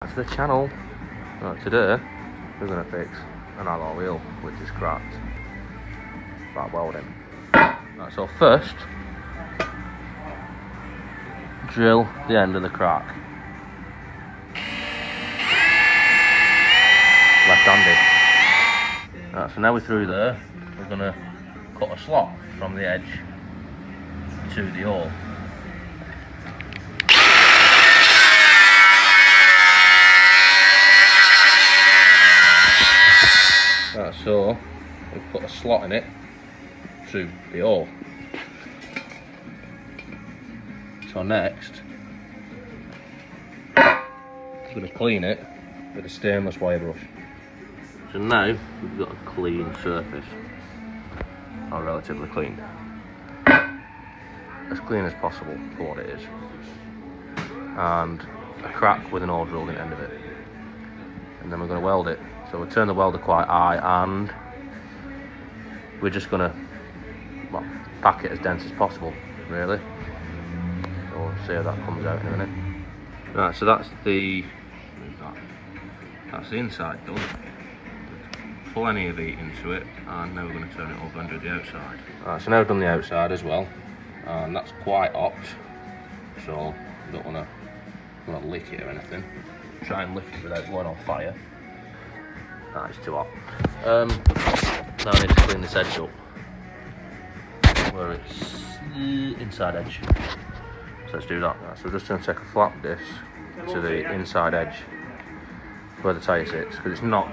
Back to the channel. Right, today we're going to fix an alloy wheel which is cracked by welding. Right, so first, drill the end of the crack. Left-handed. Right, so now we're through there, we're going to cut a slot from the edge to the hole. Right, so we've put a slot in it to the hole. So next, I'm going to clean it with a stainless wire brush. So now we've got a clean surface, or relatively clean, as clean as possible for what it is, and a crack with an hole drilled in the end of it. And then we're going to weld it. So we'll turn the welder quite high, and we're just going to pack it as dense as possible, really. So we'll see how that comes out in a minute. Right, so that's the inside done. Plenty of heat into it, and now we're going to turn it over and do the outside. Right, so now we've done the outside as well, and that's quite hot, so you don't want to lick it or anything. Try and lift it without going on fire. That is too hot. Now I need to clean this edge up, where it's the inside edge. So let's do that. Right, so we're just going to take a flap disc to the inside edge where the tyre sits, because it's not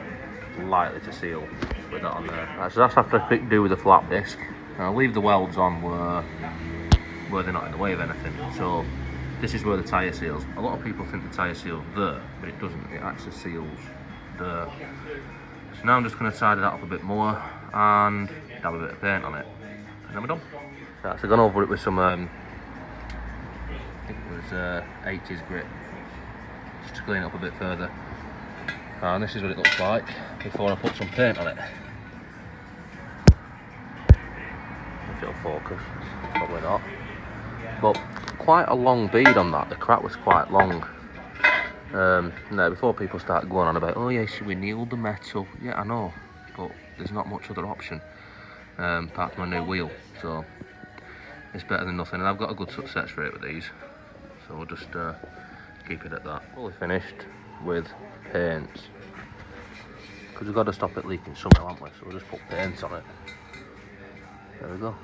likely to seal with that on there. Right, so that's after a quick do with the flap disc. Now I'll leave the welds on where they're not in the way of anything. So this is where the tyre seals. A lot of people think the tyre seals there, but it doesn't. It actually seals there. So now I'm just going to tidy that up a bit more and dab a bit of paint on it, and then we're done. Right, so I've gone over it with some, I think it was 80s grit, just to clean it up a bit further. And this is what it looks like before I put some paint on it. If it'll focus, probably not. But quite a long bead on that. The crack was quite long. Now before people start going on about, oh yeah, should we nail the metal? Yeah, I know, but there's not much other option apart from a new wheel, so it's better than nothing. And I've got a good success rate with these, so we'll just keep it at that. Fully finished with paint, because we've got to stop it leaking somehow, haven't we? So we'll just put paint on it. There we go.